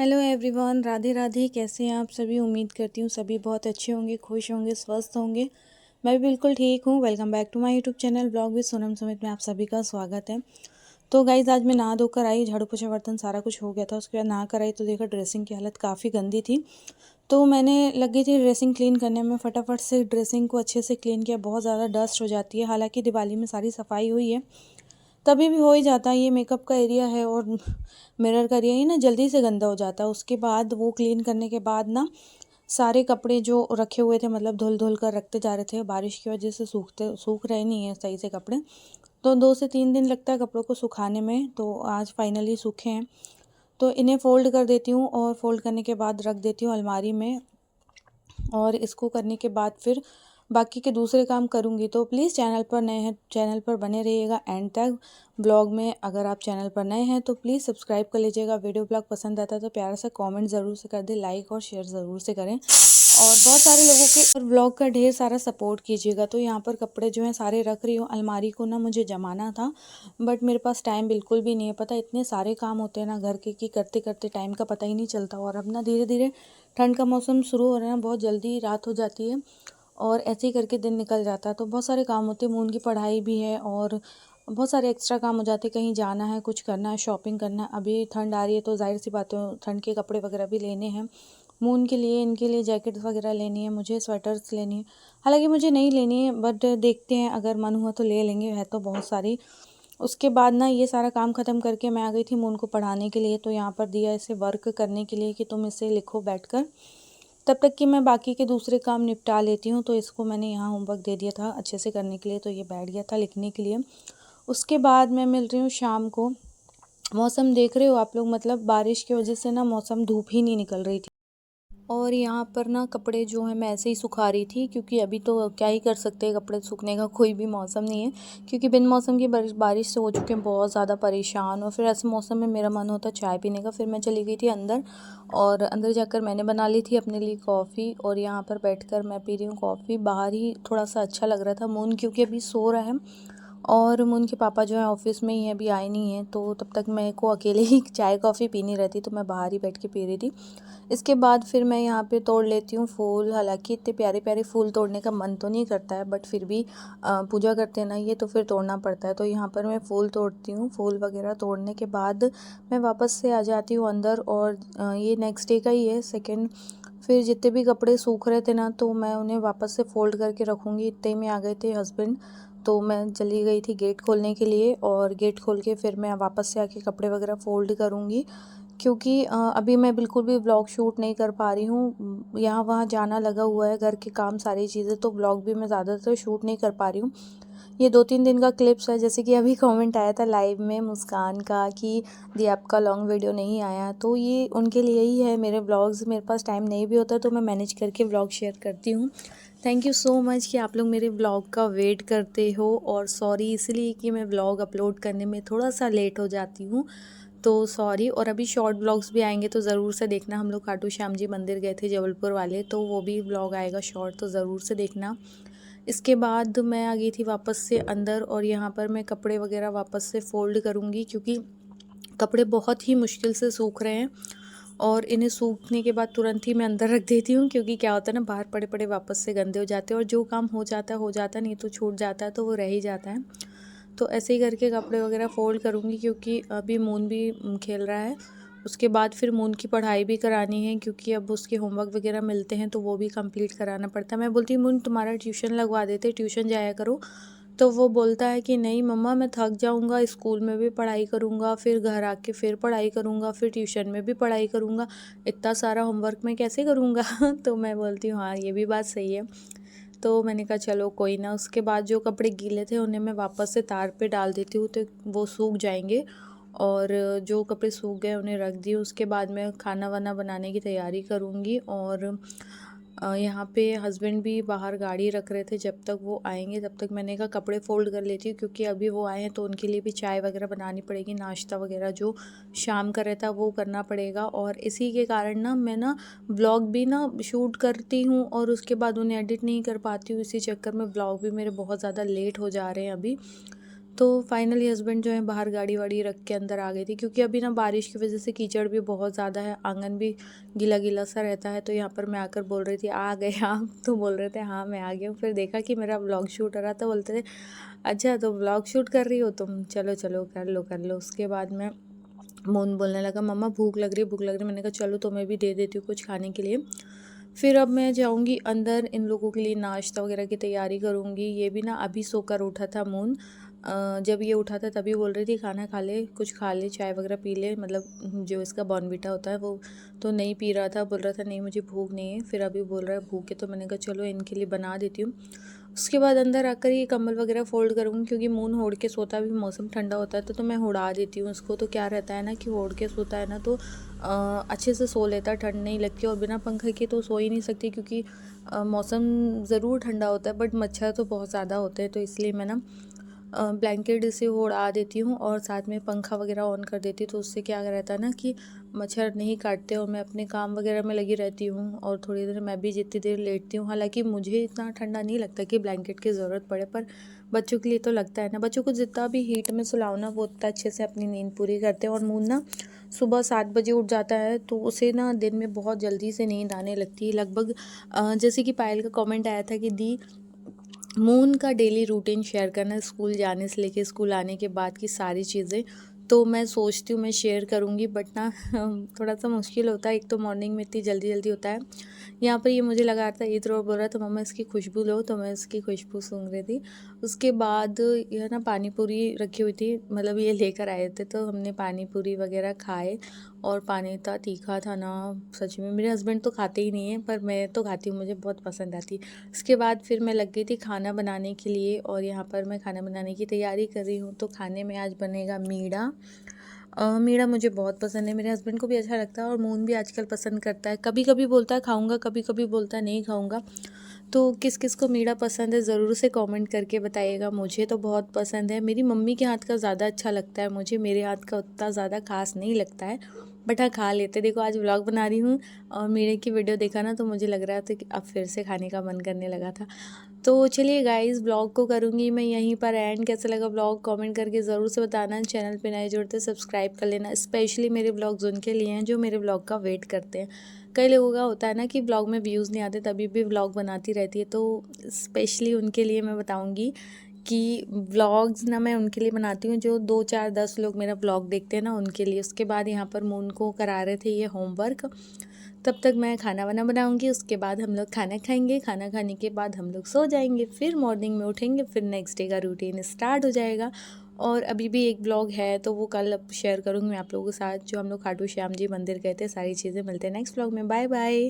Hello everyone, Radhe Radhe. कैसे हैं आप सभी? उम्मीद करती हूँ सभी बहुत अच्छे होंगे, खुश होंगे, स्वस्थ होंगे। मैं भी बिल्कुल ठीक हूँ। Welcome back to my YouTube channel blog with Sonam Sumit में आप सभी का स्वागत है। तो गाइज, आज मैं नहा धोकर आई, झाड़ू पोछा बर्तन सारा कुछ हो गया था। उसके बाद नहा कर आई तो देखा ड्रेसिंग की हालत काफ़ी गंदी थी। तो मैंने लगी थी ड्रेसिंग क्लीन करने में, फटाफट से ड्रेसिंग को अच्छे से क्लीन किया। बहुत ज़्यादा डस्ट हो जाती है, हालांकि दिवाली में सारी सफाई हुई है, तभी भी हो ही जाता है। ये मेकअप का एरिया है और मिरर का एरिया, ये ना जल्दी से गंदा हो जाता है। उसके बाद वो क्लीन करने के बाद ना सारे कपड़े जो रखे हुए थे, मतलब धुल धुल कर रखते जा रहे थे, बारिश की वजह से सूख रहे नहीं है सही से कपड़े। तो 2 से 3 दिन लगता है कपड़ों को सुखाने में, तो आज फाइनली सूखे हैं। तो इन्हें फ़ोल्ड कर देती हूँ और फ़ोल्ड करने के बाद रख देती हूँ अलमारी में। और इसको करने के बाद फिर बाकी के दूसरे काम करूँगी। तो प्लीज़ चैनल पर नए हैं, चैनल पर बने रहिएगा एंड तक ब्लॉग में। अगर आप चैनल पर नए हैं तो प्लीज़ सब्सक्राइब कर लीजिएगा। वीडियो ब्लॉग पसंद आता है तो प्यारा सा कमेंट ज़रूर से कर दें, लाइक और शेयर ज़रूर से करें, और बहुत सारे लोगों के और ब्लॉग का ढेर सारा सपोर्ट कीजिएगा। तो यहाँ पर कपड़े जो हैं सारे रख रही हूँ। अलमारी को ना मुझे जमाना था, बट मेरे पास टाइम बिल्कुल भी नहीं है। पता इतने सारे काम होते हैं ना घर के कि करते करते टाइम का पता ही नहीं चलता। और अब ना धीरे धीरे ठंड का मौसम शुरू हो रहा है ना, बहुत जल्दी रात हो जाती है और ऐसे ही करके दिन निकल जाता है। तो बहुत सारे काम होते हैं, मून की पढ़ाई भी है और बहुत सारे एक्स्ट्रा काम हो जाते हैं। कहीं जाना है, कुछ करना है, शॉपिंग करना है। अभी ठंड आ रही है तो जाहिर सी बात है ठंड के कपड़े वगैरह भी लेने हैं। मून के लिए, इनके लिए जैकेट्स वगैरह लेनी है, मुझे स्वेटर्स लेनी है। हालांकि मुझे नहीं लेनी है, बट देखते हैं, अगर मन हुआ तो ले लेंगे, है तो बहुत सारी। उसके बाद ना ये सारा काम ख़त्म करके मैं आ गई थी मून को पढ़ाने के लिए। तो यहाँ पर दिया इसे वर्क करने के लिए कि तुम इसे लिखो बैठकर, तब तक कि मैं बाकी के दूसरे काम निपटा लेती हूँ। तो इसको मैंने यहाँ होमवर्क दे दिया था अच्छे से करने के लिए, तो ये बैठ गया था लिखने के लिए। उसके बाद मैं मिल रही हूँ शाम को। मौसम देख रहे हो आप लोग, मतलब बारिश की वजह से ना मौसम, धूप ही नहीं निकल रही थी। और यहाँ पर ना कपड़े जो हैं मैं ऐसे ही सुखा रही थी, क्योंकि अभी तो क्या ही कर सकते हैं, कपड़े सूखने का कोई भी मौसम नहीं है। क्योंकि बिन मौसम की बारिश से हो चुके हैं बहुत ज़्यादा परेशान। और फिर ऐसे मौसम में मेरा मन होता चाय पीने का। फिर मैं चली गई थी अंदर, और अंदर जाकर मैंने बना ली थी अपने लिए कॉफ़ी। और यहाँ पर बैठकर मैं पी रही हूँ कॉफ़ी। बाहर ही थोड़ा सा अच्छा लग रहा था। मून क्योंकि अभी सो रहा है और मून के पापा जो है ऑफिस में ही हैं, अभी आए नहीं हैं, तो तब तक मेरे को अकेले ही चाय कॉफ़ी पीनी रहती, तो मैं बाहर ही बैठ के पी रही थी। इसके बाद फिर मैं यहाँ पे तोड़ लेती हूँ फूल। हालांकि इतने प्यारे प्यारे फूल तोड़ने का मन तो नहीं करता है, बट फिर भी पूजा करते हैं ना ये, तो फिर तोड़ना पड़ता है। तो यहाँ पर मैं फूल तोड़ती हूँ। फूल वगैरह तोड़ने के बाद मैं वापस से आ जाती हूँ अंदर। और ये नेक्स्ट डे का ही है, सेकेंड। फिर जितने भी कपड़े सूख रहे थे ना, तो मैं उन्हें वापस से फ़ोल्ड करके रखूँगी। इतने में आ गए थे हस्बैंड, तो मैं चली गई थी गेट खोलने के लिए। और गेट खोल के फिर मैं वापस से आके कपड़े वगैरह फ़ोल्ड करूँगी। क्योंकि अभी मैं बिल्कुल भी व्लॉग शूट नहीं कर पा रही हूँ, यहाँ वहाँ जाना लगा हुआ है, घर के काम सारी चीज़ें, तो व्लॉग भी मैं ज़्यादातर शूट नहीं कर पा रही हूँ। ये 2-3 दिन का क्लिप्स है। जैसे कि अभी कमेंट आया था लाइव में मुस्कान का कि दी आपका लॉन्ग वीडियो नहीं आया, तो ये उनके लिए ही है। मेरे व्लॉग्स, मेरे पास टाइम नहीं भी होता तो मैं मैनेज करके व्लॉग शेयर करती हूँ। थैंक यू सो मच कि आप लोग मेरे व्लॉग का वेट करते हो। और सॉरी इसलिए कि मैं व्लॉग अपलोड करने में थोड़ा सा लेट हो जाती हूँ, तो सॉरी। और अभी शॉर्ट ब्लॉग्स भी आएंगे तो ज़रूर से देखना। हम लोग खाटू श्याम जी मंदिर गए थे जबलपुर वाले, तो वो भी व्लॉग आएगा शॉर्ट, तो ज़रूर से देखना। इसके बाद मैं आ गई थी वापस से अंदर, और यहाँ पर मैं कपड़े वगैरह वापस से फ़ोल्ड करूँगी, क्योंकि कपड़े बहुत ही मुश्किल से सूख रहे हैं। और इन्हें सूखने के बाद तुरंत ही मैं अंदर रख देती हूँ, क्योंकि क्या होता है ना, बाहर पड़े पड़े वापस से गंदे हो जाते हैं। और जो काम हो जाता है हो जाता है, नहीं तो छूट जाता है तो वो रह ही जाता है। तो ऐसे ही करके कपड़े वगैरह फ़ोल्ड करूँगी, क्योंकि अभी मून भी खेल रहा है। उसके बाद फिर मून की पढ़ाई भी करानी है, क्योंकि अब उसके होमवर्क वगैरह मिलते हैं तो वो भी कंप्लीट कराना पड़ता है। मैं बोलती हूँ मून तुम्हारा ट्यूशन लगवा देते, ट्यूशन जाया करो। तो वो बोलता है कि नहीं मम्मा मैं थक जाऊँगा, स्कूल में भी पढ़ाई करूँगा, फिर घर आके फिर पढ़ाई करूँगा, फिर ट्यूशन में भी पढ़ाई करूँगा, इतना सारा होमवर्क मैं कैसे करूँगा। तो मैं बोलती हूँ हाँ ये भी बात सही है। तो मैंने कहा चलो कोई ना। उसके बाद जो कपड़े गीले थे उन्हें मैं वापस से तार पे डाल देती हूँ, तो वो सूख जाएंगे। और जो कपड़े सूख गए उन्हें रख दिए। उसके बाद मैं खाना वाना बनाने की तैयारी करूँगी। और यहाँ पे हस्बैंड भी बाहर गाड़ी रख रहे थे, जब तक वो आएंगे तब तक मैंने कहा कपड़े फ़ोल्ड कर लेती हूँ, क्योंकि अभी वो आए हैं तो उनके लिए भी चाय वगैरह बनानी पड़ेगी, नाश्ता वगैरह जो शाम का रहता है वो करना पड़ेगा। और इसी के कारण ना मैं ना व्लॉग भी ना शूट करती हूँ और उसके बाद उन्हें एडिट नहीं कर पाती हूँ। इसी चक्कर में व्लॉग भी मेरे बहुत ज़्यादा लेट हो जा रहे हैं अभी। तो फाइनली हस्बैंड जो है बाहर गाड़ी वाड़ी रख के अंदर आ गई थी, क्योंकि अभी ना बारिश की वजह से कीचड़ भी बहुत ज़्यादा है, आंगन भी गीला गीला सा रहता है। तो यहाँ पर मैं आकर बोल रही थी आ गए आप, तो बोल रहे थे हाँ मैं आ गया हूँ। फिर देखा कि मेरा व्लॉग शूट हो रहा था, बोलते थे अच्छा तो व्लॉग शूट कर रही हो तुम, चलो चलो कर लो कर लो। उसके बाद में मोन बोलने लगा मम्मा भूख लग रही है भूख लग रही है। मैंने कहा चलो तुम्हें भी दे देती हूँ कुछ खाने के लिए। फिर अब मैं जाऊँगी अंदर, इन लोगों के लिए नाश्ता वगैरह की तैयारी करूँगी। ये भी ना अभी सोकर उठा था मून, जब ये उठा था तभी बोल रही थी खाना खा ले, कुछ खा ले, चाय वगैरह पी ले, मतलब जो इसका बॉर्नवीटा होता है वो तो नहीं पी रहा था, बोल रहा था नहीं मुझे भूख नहीं है। फिर अभी बोल रहा है भूख है, तो मैंने कहा चलो इनके लिए बना देती हूँ। उसके बाद अंदर आकर ये कंबल वगैरह फ़ोल्ड करूँगी, क्योंकि मून ओढ़ के सोता भी, मौसम ठंडा होता है तो मैं उड़ा देती हूँ उसको। तो क्या रहता है ना कि ओढ़ के सोता है ना तो अच्छे से सो लेता है, ठंड नहीं लगती। और बिना पंखे के तो सो ही नहीं सकती, क्योंकि मौसम ज़रूर ठंडा होता है बट मच्छर तो बहुत ज़्यादा होते हैं। तो इसलिए मैं ना ब्लैंकेट से उड़ा देती हूँ और साथ में पंखा वगैरह ऑन कर देती हूँ। तो उससे क्या रहता है ना कि मच्छर नहीं काटते और मैं अपने काम वगैरह में लगी रहती हूँ। और थोड़ी देर मैं भी जितनी देर लेटती हूँ, हालांकि मुझे इतना ठंडा नहीं लगता कि ब्लैंकेट की ज़रूरत पड़े, पर बच्चों के लिए तो लगता है ना। बच्चों को जितना भी हीट में सुलाओ ना वो उतना अच्छे से अपनी नींद पूरी करते हैं। और मून ना सुबह 7 बजे उठ जाता है, तो उसे ना दिन में बहुत जल्दी से नींद आने लगती है। लगभग जैसे कि पायल का कमेंट आया था कि दी मून का डेली रूटीन शेयर करना, स्कूल जाने से लेके स्कूल आने के बाद की सारी चीज़ें। तो मैं सोचती हूँ मैं शेयर करूँगी, बट ना थोड़ा सा मुश्किल होता है। एक तो मॉर्निंग में इतनी जल्दी जल्दी होता है। यहाँ पर ये मुझे लगा था इधर और बोल रहा था मम्मा इसकी खुशबू लो, तो मैं इसकी खुशबू सूंघ रही थी। उसके बाद यह ना पानी पूरी रखी हुई थी, मतलब ये लेकर आए थे तो हमने पानी पूरी वगैरह खाए। और पानी इतना तीखा था ना, सच में। मेरे हस्बैंड तो खाते ही नहीं हैं, पर मैं तो खाती हूँ, मुझे बहुत पसंद आती है। उसके बाद फिर मैं लग गई थी खाना बनाने के लिए, और यहाँ पर मैं खाना बनाने की तैयारी कर रही हूँ। तो खाने में आज बनेगा मीठा। मीठा मुझे बहुत पसंद है, मेरे हस्बैंड को भी अच्छा लगता है और मून भी आजकल पसंद करता है। कभी कभी बोलता है खाऊंगा, कभी कभी बोलता है नहीं खाऊंगा। तो किस किस को मीठा पसंद है ज़रूर से कमेंट करके बताइएगा। मुझे तो बहुत पसंद है, मेरी मम्मी के हाथ का ज़्यादा अच्छा लगता है मुझे, मेरे हाथ का उतना ज़्यादा खास नहीं लगता है, बट हाँ खा लेते। देखो आज व्लॉग बना रही हूँ और मीठे की वीडियो देखा ना तो मुझे लग रहा था कि अब फिर से खाने का मन करने लगा था। तो चलिए गाइस, ब्लॉग को करूँगी मैं यहीं पर एंड। कैसा लगा ब्लॉग कमेंट करके ज़रूर से बताना। चैनल पे नए जुड़ते सब्सक्राइब कर लेना। स्पेशली मेरे ब्लॉग्स उनके लिए हैं जो मेरे ब्लॉग का वेट करते हैं। कई लोगों का होता है ना कि ब्लॉग में व्यूज़ नहीं आते तभी भी ब्लॉग बनाती रहती है, तो स्पेशली उनके लिए मैं बताऊँगी कि व्लॉग्स ना मैं उनके लिए बनाती हूँ जो 2 4 10 लोग मेरा ब्लॉग देखते हैं ना, उनके लिए। उसके बाद यहाँ पर मून को करा रहे थे ये होमवर्क, तब तक मैं खाना वाना बनाऊंगी। उसके बाद हम लोग खाना खाएंगे, खाना खाने के बाद हम लोग सो जाएंगे, फिर मॉर्निंग में उठेंगे, फिर नेक्स्ट डे का रूटीन स्टार्ट हो जाएगा। और अभी भी एक ब्लॉग है तो वो कल अब शेयर करूँगी मैं आप लोगों के साथ, जो हम लोग खाटू श्याम जी मंदिर गए थे, सारी चीज़ें। मिलते हैं नेक्स्ट ब्लॉग में, बाय बाय।